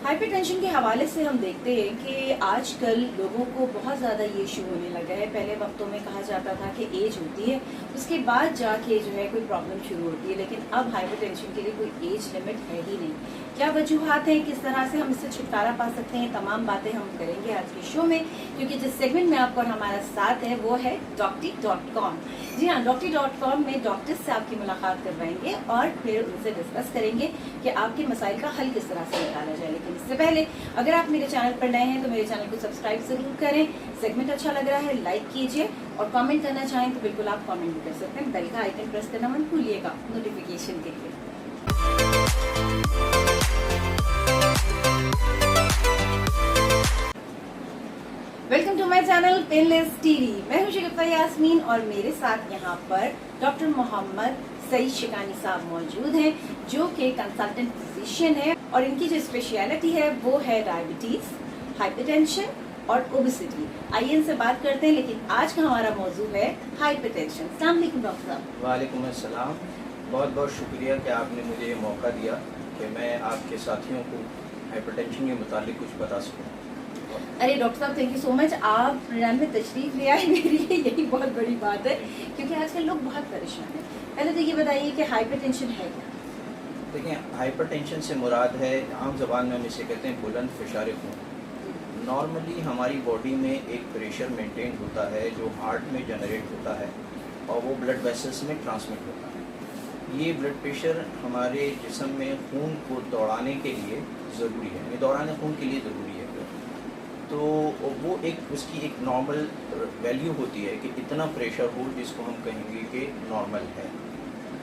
Hyper tension کے حوالے سے ہم دیکھتے ہیں کہ آج کل لوگوں کو بہت زیادہ یہ ایشو ہونے لگا ہے. پہلے وقتوں میں کہا جاتا تھا کہ ایج ہوتی ہے اس کے بعد جا کے جو ہے کوئی پرابلم شروع ہوتی ہے, لیکن اب ہائپر ٹینشن کے لیے کوئی ایج لمٹ ہے ہی نہیں. کیا وجوہات ہیں, کس طرح سے ہم اس سے چھٹکارا پا سکتے ہیں, تمام باتیں ہم کریں گے آج کے شو میں, کیونکہ جس سیگمنٹ میں آپ اور ہمارا ساتھ ہے وہ ہے docty.com. جی ہاں, docty.com میں ڈاکٹر سے آپ کی ملاقات کروائیں گے اور پھر ان سے ڈسکس کریں گے کہ آپ کے مسائل کا حل کس طرح سے نکالا جائے. لیکن اس سے پہلے اگر آپ میرے چینل پر نئے ہیں تو میرے چینل کو سبسکرائب ضرور کریں. سیگمنٹ اچھا لگ رہا ہے لائک کیجیے, اور کامنٹ کرنا چاہیں تو بالکل آپ کامنٹ بھی کر سکتے ہیں. بیل کا آئیکن پریس کرنا مت بھولیے گا نوٹیفیکیشن کے لیے. Welcome to my channel painless TV. میں ہوں شگفتہ یاسمین اور میرے ساتھ یہاں پر ڈاکٹر محمد سعید شکانی صاحب موجود ہیں جو کہ کنسلٹنٹ فزیشین ہے, اور ان کی جو اسپیشلٹی ہے وہ ہے ڈائبٹیز, ہائپر ٹینشن اور اوبیسٹی. آئیے ان سے بات کرتے ہیں, لیکن آج کا ہمارا موضوع ہے ہائپر ٹینشن. السلام علیکم ڈاکٹر صاحب. وعلیکم السلام. بہت بہت شکریہ کہ آپ نے مجھے یہ موقع دیا کہ میں آپ کے ساتھیوں کو ہائپر ٹینشن کے متعلق کچھ بتا سکوں. ارے ڈاکٹر صاحب تھینک یو سو مچ, آپ پروگرام میں تشریف لے آئے, میرے لیے یہی بہت بڑی بات ہے کیونکہ آج کل لوگ بہت پریشان ہیں. پہلے تو یہ بتائیے کہ ہائپر ٹینشن ہے کیا؟ دیکھیں, ہائپر ٹینشن سے مراد ہے, عام زبان میں ہم اسے کہتے ہیں بلند فشار خون. نارملی ہماری باڈی میں ایک پریشر مینٹین ہوتا ہے جو ہارٹ میں جنریٹ ہوتا ہے اور وہ بلڈ ویسلس میں ٹرانسمٹ ہوتا ہے. یہ بلڈ پریشر ہمارے جسم میں خون کو دوڑانے کے لیے ضروری ہے, یعنی دوڑانے خون کے لیے ضروری ہے. تو وہ اس کی ایک نارمل ویلیو ہوتی ہے کہ اتنا پریشر ہو جس کو ہم کہیں گے کہ نارمل ہے.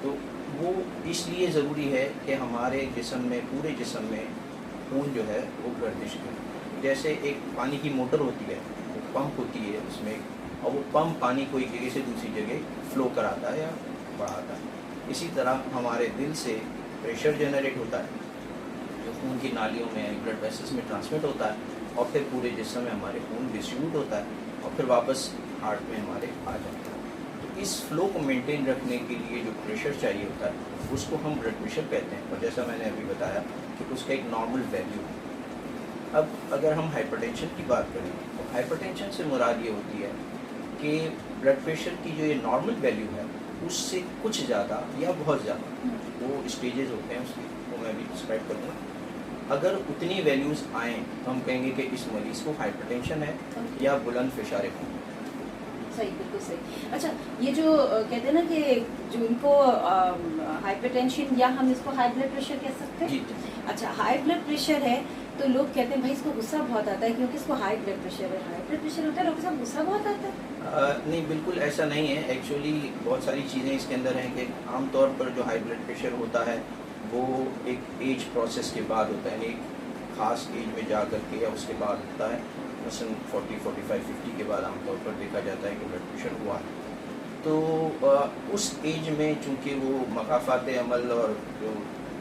تو وہ اس لیے ضروری ہے کہ ہمارے جسم میں, پورے جسم میں خون جو ہے وہ گردش کرے. جیسے ایک پانی کی موٹر ہوتی ہے, وہ پمپ ہوتی ہے اس میں, اور وہ پمپ پانی کو ایک جگہ سے دوسری جگہ فلو کراتا ہے یا بڑھاتا ہے. اسی طرح ہمارے دل سے پریشر جنریٹ ہوتا ہے جو خون کی نالیوں میں بلڈ ویسلس میں ٹرانسمٹ ہوتا ہے, اور پھر پورے جسم میں ہمارے خون ڈسٹریبیوٹ ہوتا ہے اور پھر واپس ہارٹ میں ہمارے آ جاتا ہے. تو اس فلو کو مینٹین رکھنے کے لیے جو پریشر چاہیے ہوتا ہے اس کو ہم بلڈ پریشر کہتے ہیں, اور جیسا میں نے ابھی بتایا کہ اس کا ایک نارمل ویلیو ہے. اب اگر ہم ہائپر ٹینشن کی بات کریں تو ہائپر ٹینشن سے مراد یہ ہوتی ہے کہ بلڈ پریشر کی جو یہ نارمل ویلیو ہے اس سے کچھ زیادہ یا بہت زیادہ, وہ اسٹیجز ہوتے ہیں اس کی, وہ میں بھی ڈسکرائب کروں گا. اگر اتنی ویلیوز آئیں تو ہم کہیں گے کہ اس مریض کو ہائپر ٹینشن ہے یا بلند فشار خون. صحیح, بالکل صحیح. اچھا, یہ جو کہتے ہیں نا کہ جو ان کو ہائپر ٹینشن یا ہم اس کو ہائی بلڈ پریشر کہہ سکتے ہیں. جی. اچھا, ہائی بلڈ پریشر ہے تو لوگ کہتے ہیں بھائی اس کو غصہ بہت آتا ہے کیونکہ اس کو ہائی بلڈ پریشر ہے. ہائی بلڈ پریشر ہوتا ہے ڈاکٹر صاحب, غصہ بہت آتا ہے؟ نہیں, بالکل ایسا نہیں ہے. ایکچولی بہت ساری چیزیں اس کے اندر ہیں کہ عام طور پر جو ہائی بلڈ پریشر ہوتا ہے وہ ایک ایج پروسیس کے بعد ہوتا ہے, یعنی ایک خاص ایج میں جا کر کے یا اس کے بعد ہوتا ہے. مثلاً 40, 45, 50 کے بعد عام طور پر دیکھا جاتا ہے کہ بلڈ پریشر ہوا ہے. تو اس ایج میں چونکہ وہ مقافات عمل اور جو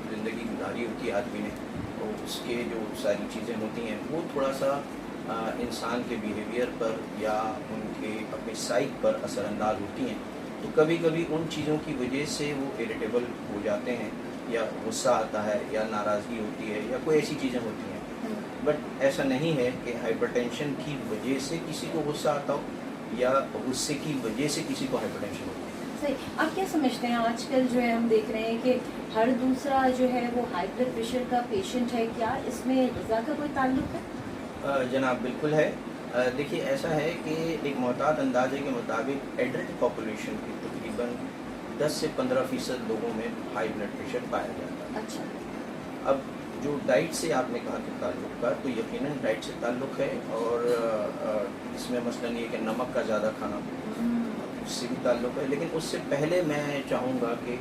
زندگی گزاری ہوتی ہے آدمی نے, تو اس کے جو ساری چیزیں ہوتی ہیں وہ تھوڑا سا انسان کے بیہیویئر پر یا ان کے اپنے سائیک پر اثر انداز ہوتی ہیں. تو کبھی کبھی ان چیزوں کی وجہ سے وہ اریٹیبل ہو جاتے ہیں, یا غصہ آتا ہے یا ناراضگی ہوتی ہے یا کوئی ایسی چیزیں ہوتی ہیں. بٹ ایسا نہیں ہے کہ ہائپر ٹینشن کی وجہ سے کسی کو غصہ آتا ہو یا غصے کی وجہ سے کسی کو ہائپر ٹینشن ہوتی ہے. صحیح. آپ کیا سمجھتے ہیں آج کل جو ہے ہم دیکھ رہے ہیں کہ ہر دوسرا جو ہے وہ ہائی بلڈ پریشر کا پیشنٹ ہے, کیا اس میں غذا کا کوئی تعلق ہے؟ جناب بالکل ہے. دیکھیے, ایسا ہے کہ ایک محتاط اندازے کے مطابق ایڈلٹ پاپولیشن کی تقریباً 10 سے 15% لوگوں میں ہائی بلڈ پریشر پایا جاتا ہے. اچھا. اب جو ڈائٹ سے آپ نے کہا کہ تعلق کا, تو یقیناً ڈائٹ سے تعلق ہے, اور اس میں مثلاً یہ کہ نمک کا زیادہ کھانا اس سے بھی تعلق ہے. لیکن اس سے پہلے میں چاہوں گا کہ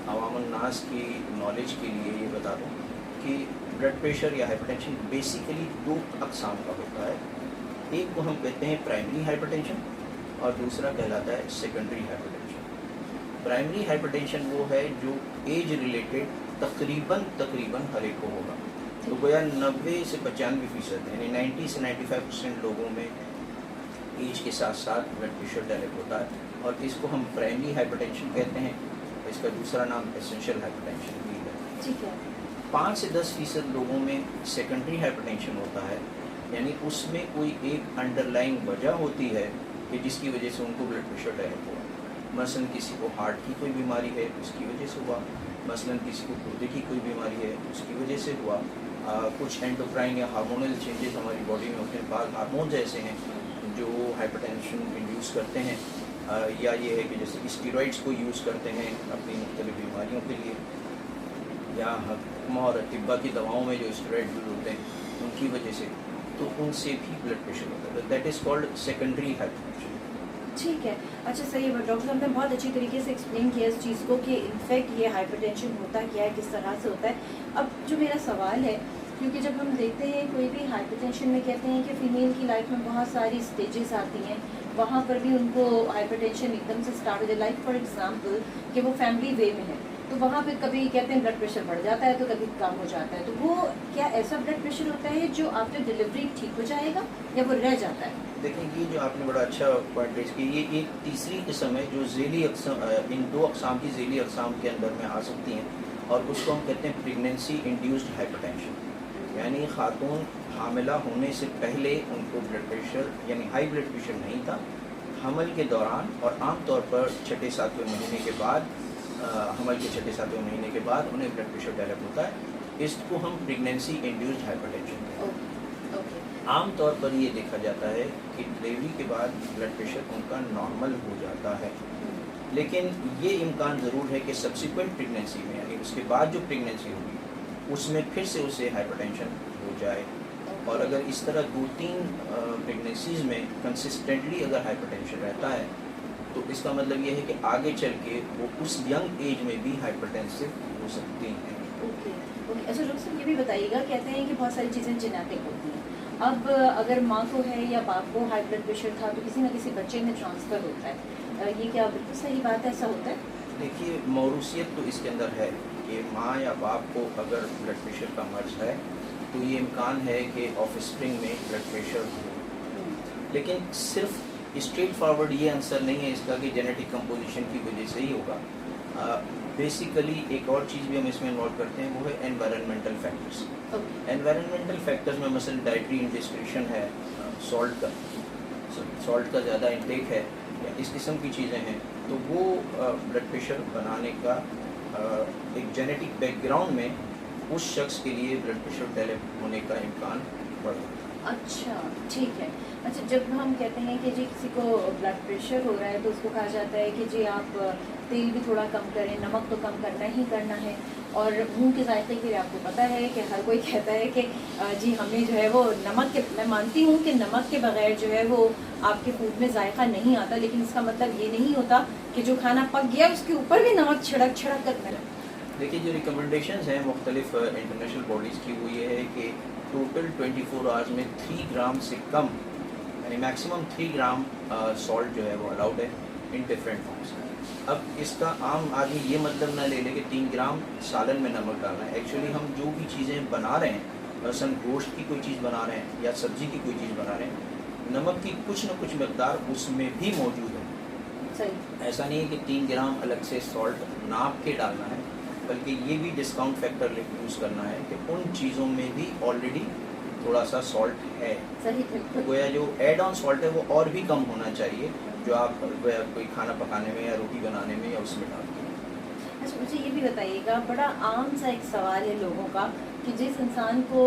عوام الناس کی نالج کے لیے یہ بتا دوں کہ بلڈ پریشر یا ہائپر ٹینشن بیسیکلی 2 اقسام کا ہوتا ہے. ایک کو ہم کہتے ہیں پرائمری ہائپر ٹینشن, اور دوسرا کہلاتا ہے secondary hyper tension. Primary hyper tension وہ ہے جو ایج ریلیٹڈ تقریباً ہر ایک کو ہوگا. تو گویا 90 سے 95%, یعنی 90 سے 95% لوگوں میں ایج کے ساتھ ساتھ بلڈ پریشر ڈیولپ ہوتا ہے, اور اس کو ہم پرائمری ہائپر ٹینشن کہتے ہیں. اس کا دوسرا نام ایسنشل ہائپر ٹینشن بھی ہے. ٹھیک ہے. 5 سے 10% لوگوں میں سیکنڈری ہائپرٹینشن ہوتا ہے، یعنی اس میں کوئی ایک انڈر لائنگ وجہ ہوتی ہے کہ جس کی وجہ سے ان کو بلڈ پریشر ڈیولپ ہوا. مثلاً کسی کو ہارٹ کی کوئی بیماری ہے اس کی وجہ سے ہوا، مثلاً کسی کو گردے کی کوئی بیماری ہے اس کی وجہ سے ہوا. کچھ اینڈوکرائن یا ہارمونل چینجز ہماری باڈی میں ہوتے ہیں، بعض ہارمونز ایسے ہیں جو ہائپر ٹینشن انڈیوس کرتے ہیں، یا یہ ہے کہ جیسے اسٹیرائڈس کو یوز کرتے ہیں اپنی مختلف بیماریوں کے لیے، یا حکمہ اور اطباء کی دواؤں میں جو اسٹیرائڈ یوز ہوتے ہیں ان کی وجہ سے، تو ان سے بھی بلڈ پریشر ہوتا ہے. That is called secondary hyper tension. ٹھیک ہے. اچھا صحیح ہے. ڈاکٹر صاحب نے بہت اچھی طریقے سے ایکسپلین کیا اس چیز کو کہ انفیکٹ یہ ہائپر ٹینشن ہوتا کیا ہے، کس طرح سے ہوتا ہے. اب جو میرا سوال ہے، کیونکہ جب ہم دیکھتے ہیں کوئی بھی ہائپر ٹینشن میں کہتے ہیں کہ فیمیل کی لائف میں بہت ساری اسٹیجز آتی ہیں، وہاں پر بھی ان کو ہائپر ٹینشن ایک دم سے اسٹارٹ ہو جائے. لائک فار ایگزامپل کہ وہ فیملی وے میں ہے تو وہاں پہ کبھی کہتے ہیں بلڈ پریشر بڑھ جاتا ہے تو کبھی کم ہو جاتا ہے. تو وہ کیا ایسا بلڈ پریشر ہوتا ہے جو آفٹر ڈلیوری ٹھیک ہو جائے گا یا وہ رہ جاتا ہے؟ دیکھیں یہ جو آپ نے بڑا اچھا پوائنٹ ریز کیا، یہ ایک تیسری قسم ہے جو ذیلی اقسام، ان 2 اقسام کی ذیلی اقسام کے اندر میں آ سکتی ہیں، اور اس کو ہم کہتے ہیں پریگنینسی انڈیوسڈ ہائپر ٹینشن. یعنی خاتون حاملہ ہونے سے پہلے ان کو بلڈ پریشر یعنی ہائی بلڈ پریشر نہیں تھا، حمل کے دوران اور عام طور پر چھٹے 7ویں مہینے کے بعد، حمل کے چھٹے 7ویں مہینے کے بعد انہیں بلڈ پریشر ڈیولپ ہوتا ہے. اس کو ہم پریگنینسی انڈیوسڈ ہائپر ٹینشن کہتے ہیں. عام طور پر یہ دیکھا جاتا ہے کہ ڈلیوری کے بعد بلڈ پریشر ان کا نارمل ہو جاتا ہے، لیکن یہ امکان ضرور ہے کہ سبسیکوینٹ پریگنینسی میں، یعنی اس کے بعد جو پریگنینسی ہوگی اس میں پھر سے اسے ہائپر ٹینشن ہو جائے. اور اگر اس طرح 2-3 پریگنینسیز میں کنسسٹنٹلی اگر ہائپر ٹینشن رہتا ہے تو اس کا مطلب یہ ہے کہ آگے چل کے وہ اس ینگ ایج میں بھی ہائپر ٹینسو ہو سکتی ہیں. اوکے. اچھا ڈاکٹر صاحب یہ بھی بتائیے گا، کہتے ہیں کہ بہت ساری چیزیں جینیٹک ہوتی ہیں. اب اگر ماں کو ہے یا باپ کو ہائی بلڈ پریشر تھا تو کسی نہ کسی بچے میں ٹرانسفر ہوتا ہے، یہ کیا بالکل صحیح بات ہے، ایسا ہوتا ہے؟ دیکھیے موروثیت تو اس کے اندر ہے کہ ماں یا باپ کو اگر بلڈ پریشر کا مرض ہے تو یہ امکان ہے کہ آف اسپرنگ میں بلڈ پریشر ہو. لیکن صرف اسٹریٹ فارورڈ یہ آنسر نہیں ہے اس کا کہ جینیٹک کمپوزیشن کی وجہ سے ہی ہوگا. بیسیکلی ایک اور چیز بھی ہم اس میں انوالو کرتے ہیں، وہ ہے انوائرنمنٹل فیکٹرس. انوائرنمنٹل فیکٹرز میں مثلا ڈائٹری انڈسکریشن ہے، سالٹ کا زیادہ انٹیک ہے، یا اس قسم کی چیزیں ہیں، تو وہ بلڈ پریشر بنانے کا ایک جینیٹک بیک گراؤنڈ میں اس شخص کے لیے بلڈ پریشر ڈیولپ ہونے کا امکان بڑھ جاتا ہے. اچھا ٹھیک ہے. اچھا جب ہم کہتے ہیں کہ جی کسی کو بلڈ پریشر ہو رہا ہے تو اس کو کہا جاتا ہے کہ جی آپ تیل بھی تھوڑا کم کریں، نمک تو کم کرنا ہی کرنا ہے، اور منہ کے ذائقے کے لیے آپ کو پتہ ہے کہ ہر کوئی کہتا ہے کہ جی ہمیں جو ہے وہ نمک کے، میں مانتی ہوں کہ نمک کے بغیر جو ہے وہ آپ کے فوڈ میں ذائقہ نہیں آتا، لیکن اس کا مطلب یہ نہیں ہوتا کہ جو کھانا پک گیا اس کے اوپر بھی نمک چھڑک چھڑک کر کریں. دیکھیے جو ریکمنڈیشنز ہیں مختلف انٹرنیشنل باڈیز کی، وہ یہ ہے کہ ٹوٹل 24 آورز میں 3 گرام سے کم، یعنی میکسیمم 3 گرام سالٹ جو ہے وہ الاؤڈ ہے ان ڈفرینٹ فارمس. اب اس کا عام آدمی یہ مطلب نہ لے لے کہ 3 گرام سالن میں نمک ڈالنا ہے. ایکچولی ہم جو بھی چیزیں بنا رہے ہیں، مثلاً گوشت کی کوئی چیز بنا رہے ہیں یا سبزی کی کوئی چیز بنا رہے ہیں، نمک کی کچھ نہ کچھ مقدار اس میں بھی موجود ہے. صحیح. ایسا نہیں ہے کہ 3 گرام الگ سے سالٹ ناپ کے ڈالنا ہے، بلکہ یہ بھی ڈسکاؤنٹ فیکٹر یوز کرنا ہے کہ ان چیزوں میں بھی آلریڈی تھوڑا سا سالٹ ہے. صحیح. گویا جو ایڈ آن سالٹ ہے وہ اور بھی کم ہونا چاہیے جو آپ گویا کوئی کھانا پکانے میں یا روٹی بنانے میں یا اس میں ڈالتے ہیں. اچھا مجھے یہ بھی بتائیے گا، بڑا عام سا ایک سوال ہے لوگوں کا کہ جس انسان کو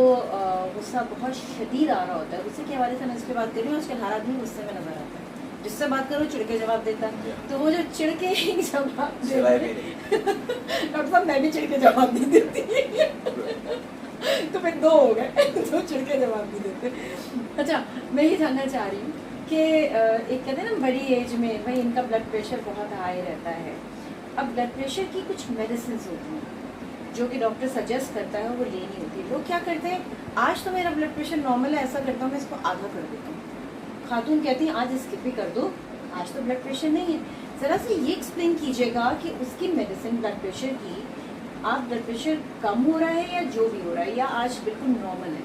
غصہ بہت شدید آ رہا ہوتا ہے، غصے کے حوالے سے میں اس پہ بات کر رہی ہوں، آج کل ہر آدمی غصے میں نظر آتا ہے، جس سے بات کرو چڑ کے جواب دیتا ہے. تو وہ جو چڑ کے جواب ڈاکٹر صاحب میں بھی چڑ کے جواب نہیں دیتی تو پھر 2 ہو گئے، 2 چڑ کے جواب نہیں دیتے. اچھا میں یہ جاننا چاہ رہی ہوں کہ ایک کہتے ہیں نا بڑی ایج میں بھائی ان کا بلڈ پریشر بہت ہائی رہتا ہے. اب بلڈ پریشر کی کچھ میڈیسنز ہوتی ہیں جو کہ ڈاکٹر سجیسٹ کرتا ہے وہ لینی ہوتی ہے. لوگ کیا کرتے ہیں، آج تو میرا بلڈ پریشر نارمل ہے، ایسا کرتا ہوں میں اس کو آدھا کر دیتا ہوں. خاتون کہتی ہیں آج اسکپ بھی کر دو، آج تو بلڈ پریشر نہیں ہے. ذرا سے یہ ایکسپلین کیجیے گا کہ اس کی میڈیسن بلڈ پریشر کی، آپ بلڈ پریشر کم ہو رہا ہے یا جو بھی ہو رہا ہے یا آج بالکل نارمل ہے،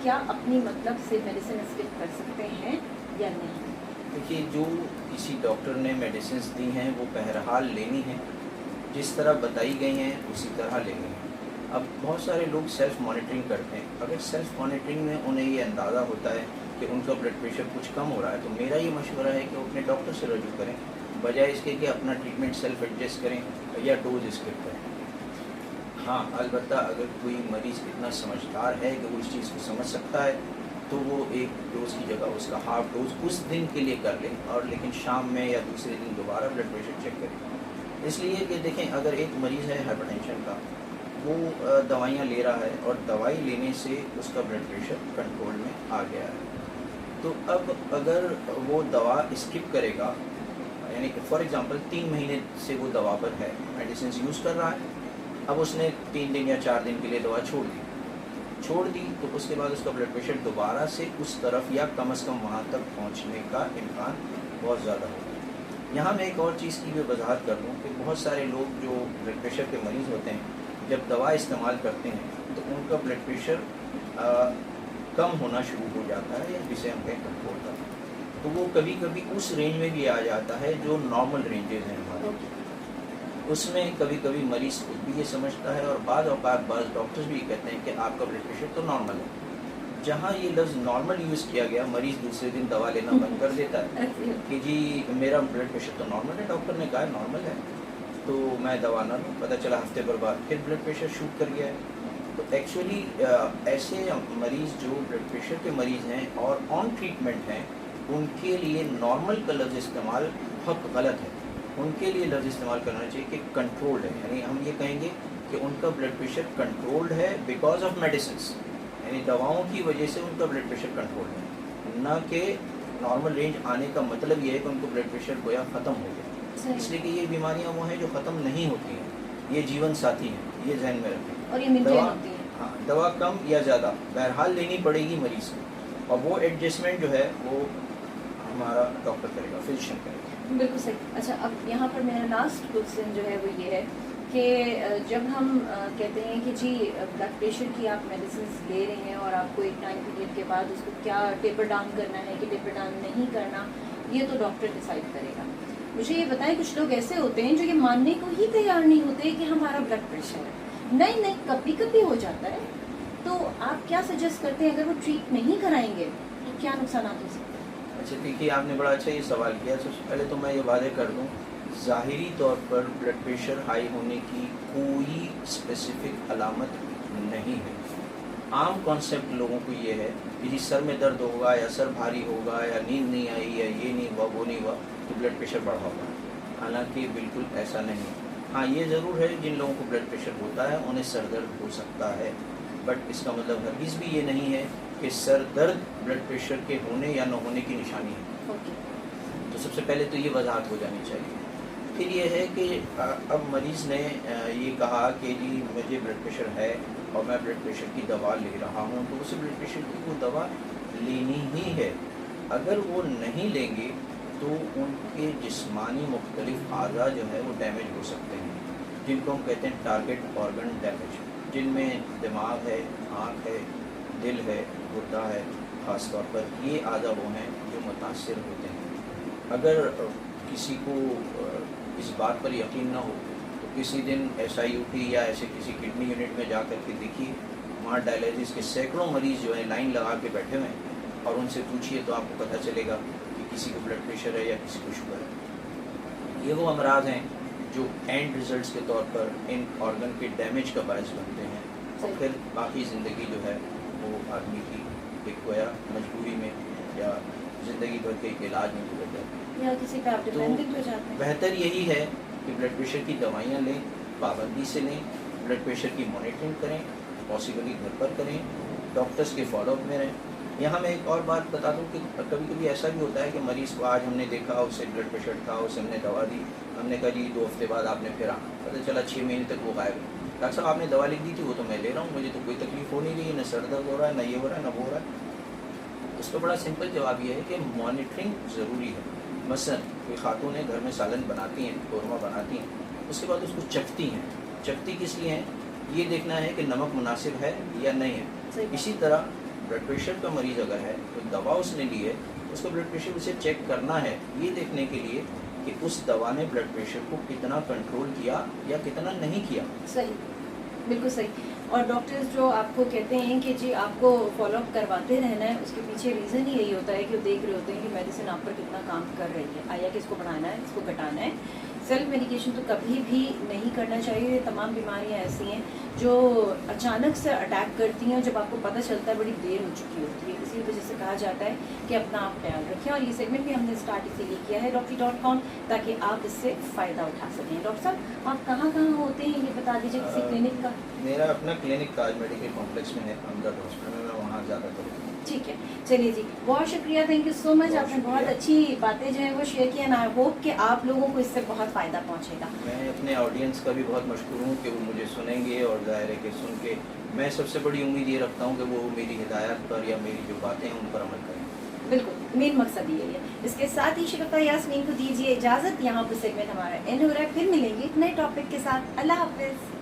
کیا اپنی مطلب سے میڈیسن اسکپ کر سکتے ہیں یا نہیں؟ دیکھیے جو کسی ڈاکٹر نے میڈیسنز دی ہیں وہ بہرحال لینی ہیں، جس طرح بتائی گئی ہیں اسی طرح لینی ہیں. اب بہت سارے لوگ سیلف مانیٹرنگ کرتے ہیں. اگر سیلف مانیٹرنگ میں انہیں یہ اندازہ ہوتا ہے کہ ان کا بلڈ پریشر کچھ کم ہو رہا ہے تو میرا یہ مشورہ ہے کہ وہ اپنے ڈاکٹر سے رجوع کریں بجائے اس کے کہ اپنا ٹریٹمنٹ سیلف ایڈجسٹ کریں یا ڈوز اسکپ کریں. ہاں البتہ اگر کوئی مریض اتنا سمجھدار ہے کہ وہ اس چیز کو سمجھ سکتا ہے تو وہ ایک ڈوز کی جگہ اس کا ہاف ڈوز اس دن کے لیے کر لیں اور لیکن شام میں یا دوسرے دن دوبارہ بلڈ پریشر چیک کریں. اس لیے کہ دیکھیں اگر ایک مریض ہے ہائپر ٹینشن کا وہ دوائیاں لے رہا ہے اور دوائی لینے سے اس کا بلڈ پریشر کنٹرول میں آ گیا ہے تو اب اگر وہ دوا اسکپ کرے گا یعنی کہ فار ایگزامپل 3 مہینے سے وہ دوا پر ہے میڈیسنز یوز کر رہا ہے اب اس نے 3 دن یا 4 دن کے لیے دوا چھوڑ دی تو اس کے بعد اس کا بلڈ پریشر دوبارہ سے اس طرف یا کم از کم وہاں تک پہنچنے کا امکان بہت زیادہ ہوگا. یہاں میں ایک اور چیز کی بھی وضاحت کر دوں کہ بہت سارے لوگ جو بلڈ پریشر کے مریض ہوتے ہیں جب دوا استعمال کرتے ہیں تو ان کا بلڈ پریشر کم ہونا شروع ہو جاتا ہے یا جسے ہم کہیں کنٹرول کا تو وہ کبھی کبھی اس رینج میں بھی آ جاتا ہے جو نارمل رینجز ہیں ہمارے. اس میں کبھی کبھی مریض خود بھی یہ سمجھتا ہے اور بعض اوقات بعض ڈاکٹرز بھی کہتے ہیں کہ آپ کا بلڈ پریشر تو نارمل ہے. جہاں یہ لفظ نارمل یوز کیا گیا مریض دوسرے دن دوا لینا بند کر دیتا ہے کہ جی میرا بلڈ پریشر تو نارمل ہے ڈاکٹر نے کہا ہے نارمل ہے تو میں دوا نہ لوں. پتہ چلا ہفتے پر بعد پھر بلڈ پریشر شوٹ کر گیا ہے. تو ایکچولی ایسے مریض جو بلڈ پریشر کے مریض ہیں اور آن ٹریٹمنٹ ہیں ان کے لیے نارمل کا لفظ استعمال بہت غلط ہے. ان کے لیے لفظ استعمال کرنا چاہیے کہ کنٹرولڈ ہے یعنی ہم یہ کہیں گے کہ ان کا بلڈ پریشر کنٹرولڈ ہے بیکاز آف میڈیسنس یعنی دواؤں کی وجہ سے ان کا بلڈ پریشر کنٹرولڈ ہے نہ کہ نارمل رینج آنے کا مطلب یہ ہے کہ ان کو بلڈ پریشر گویا ختم ہو گیا. اس لیے کہ یہ بیماریاں وہ ہیں جو ختم نہیں ہوتی ہیں یہ جیون ساتھی ہیں یہ ذہن میں رکھیں اور یہ دوا ہاں دوا کم یا زیادہ بہرحال لینی پڑے گی مریض کو اور وہ ایڈجسٹمنٹ جو ہے وہ ہمارا ڈاکٹر کرے گا فزیشین کرے گا. بالکل صحیح. اچھا اب یہاں پر میرا لاسٹ کوشچن جو ہے وہ یہ ہے کہ جب ہم کہتے ہیں کہ جی بلڈ پریشر کی آپ میڈیسنز لے رہے ہیں اور آپ کو ایک ٹائم پیریڈ کے بعد اس کو کیا ٹیپر ڈاؤن کرنا ہے کہ ٹیپر ڈاؤن نہیں کرنا یہ تو ڈاکٹر ڈیسائڈ کرے گا. مجھے یہ بتائیں کچھ لوگ ایسے ہوتے ہیں جو یہ ماننے کو ہی تیار نہیں ہوتے کہ ہمارا بلڈ پریشر ہے. نہیں کبھی کبھی ہو جاتا ہے تو آپ کیا سجیسٹ کرتے ہیں اگر وہ ٹریٹ نہیں کرائیں گے تو کیا نقصانات ہو سکتے ہیں؟ اچھا دیکھیے آپ نے بڑا اچھا یہ سوال کیا. سب سے پہلے تو میں یہ واضح کر دوں ظاہری طور پر بلڈ پریشر ہائی ہونے کی کوئی اسپیسیفک علامت نہیں ہے. عام کانسیپٹ لوگوں کو یہ ہے کہ جی سر میں درد ہوگا یا سر بھاری ہوگا یا نیند نہیں آئی یا یہ نہیں ہوا وہ نہیں ہوا تو بلڈ پریشر بڑھا ہوگا. حالانکہ بالکل ایسا نہیں. ہاں یہ ضرور ہے جن لوگوں کو بلڈ پریشر ہوتا ہے انہیں سر درد ہو سکتا ہے بٹ اس کا مطلب ہرگز بھی یہ نہیں ہے کہ سر درد بلڈ پریشر کے ہونے یا نہ ہونے کی نشانی ہے. تو سب سے پہلے تو یہ وضاحت ہو جانی چاہیے. پھر یہ ہے کہ اب مریض نے یہ کہا کہ جی مجھے بلڈ پریشر ہے اور میں بلڈ پریشر کی دوا لے رہا ہوں تو اسے بلڈ پریشر کی وہ دوا لینی ہی ہے. اگر وہ نہیں لیں گے تو ان کے جسمانی مختلف اعضاء جو ہے وہ ڈیمیج ہو سکتے ہیں جن کو ہم کہتے ہیں ٹارگٹ آرگن ڈیمیج جن میں دماغ ہے آنکھ ہے دل ہے گردہ ہے. خاص طور پر یہ اعضاء وہ ہیں جو متاثر ہوتے ہیں. اگر کسی کو اس بات پر یقین نہ ہو تو کسی دن SIUT یا ایسے کسی کڈنی یونٹ میں جا کر کے دیکھیے وہاں ڈائلیسس کے سینکڑوں مریض جو ہیں لائن لگا کے بیٹھے ہوئے ہیں اور ان سے پوچھیے تو آپ کو پتہ چلے گا کہ کسی کو بلڈ پریشر ہے یا کسی کو شوگر ہے. یہ وہ امراض ہیں جو اینڈ ریزلٹس کے طور پر ان آرگن کے ڈیمیج کا باعث بنتے ہیں اور پھر باقی زندگی جو ہے وہ آدمی کی ایک گویا مجبوری میں یا زندگی بھر کے ایک علاج میں گزر جاتی ہے. یا کسی پہ آپ ڈیپینڈنٹ ہو جاتے ہیں. بہتر یہی ہے کہ بلڈ پریشر کی دوائیاں لیں پابندی سے لیں بلڈ پریشر کی مانیٹرنگ کریں پاسبلی گھر پر کریں ڈاکٹرز کے فالو اپ میں رہیں. یہاں میں ایک اور بات بتا دوں کہ کبھی کبھی ایسا بھی ہوتا ہے کہ مریض کو آج ہم نے دیکھا اسے بلڈ پریشر تھا اسے ہم نے دوا دی ہم نے کہا جی 2 ہفتے بعد آپ نے پھر پتہ چلا 6 مہینے تک وہ غائب ہے. ڈاکٹر صاحب آپ نے دوا لکھ دی تھی وہ تو میں لے رہا ہوں مجھے تو کوئی تکلیف ہو نہیں رہی نہ سر درد ہو رہا ہے نہ یہ ہو رہا ہے نہ وہ ہو رہا ہے. اس کا بڑا سمپل جواب یہ ہے کہ مانیٹرنگ ضروری ہے. مثلا کوئی خاتون ہے گھر میں سالن بناتی ہیں قورمہ بناتی ہیں اس کے بعد اس کو چکھتی ہیں. چکھتی کس لیے ہیں یہ دیکھنا ہے کہ نمک مناسب ہے یا نہیں ہے. اسی طرح بلڈ پریشر کا مریض اگر ہے تو دوا اس نے لی ہے اس کا بلڈ پریشر اسے چیک کرنا ہے یہ دیکھنے کے لیے کہ اس دوا نے بلڈ پریشر کو کتنا کنٹرول کیا یا کتنا نہیں کیا. صحیح بالکل صحیح. اور ڈاکٹرز جو آپ کو کہتے ہیں کہ جی آپ کو فالو اپ کرواتے رہنا ہے، اس کے پیچھے ریزن ہی یہی ہوتا ہے کہ وہ دیکھ رہے ہوتے ہیں کہ میڈیسن آپ پر کتنا کام کر رہی ہے، آیا کہ اس کو بڑھانا ہے، اس کو گھٹانا ہے. سیلف میڈیکیشن تو کبھی بھی نہیں کرنا چاہیے. یہ تمام بیماریاں ایسی ہیں جو اچانک سے اٹیک کرتی ہیں، جب آپ کو پتہ چلتا ہے بڑی دیر ہو چکی ہوتی ہے. اسی وجہ سے کہا جاتا ہے کہ اپنا آپ خیال رکھیں. اور یہ سیگمنٹ بھی ہم نے اسٹارٹ اسی لیے کیا ہے ڈاکٹری.com، تاکہ آپ اس سے فائدہ اٹھا سکیں. ڈاکٹر صاحب آپ کہاں کہاں ہوتے ہیں یہ بتا دیجیے کسی کلینک کا. میرا اپنا کلینک تاج میڈیکل کمپلیکس میں ہے، امداد ہاسپٹل میں وہاں زیادہ تر. ٹھیک ہے، چلیے جی، بہت شکریہ، تھینک یو سو مچ. آپ نے بہت اچھی باتیں جو ہیں وہ شیئر کی، اینڈ آئی ہوپ کہ آپ لوگوں کو اس سے بہت فائدہ پہنچے گا. میں اپنے آڈینس کا بھی بہت مشکور ہوں کہ وہ مجھے سنیں گے، اور ظاہر ہے کہ سن کے میں سب سے بڑی امید یہ رکھتا ہوں کہ وہ میری ہدایات پر یا میری جو باتیں ہیں ان پر عمل کریں. بالکل، مین مقصد یہ ہے. اس کے ساتھ ہی شگفتہ یاسمین کو دیجیے اجازت. یہاں پہ سیگمنٹ ہمارا اینڈ ہو رہا ہے. پھر ملیں گے ایک نئے ٹاپک کے ساتھ. اللہ حافظ.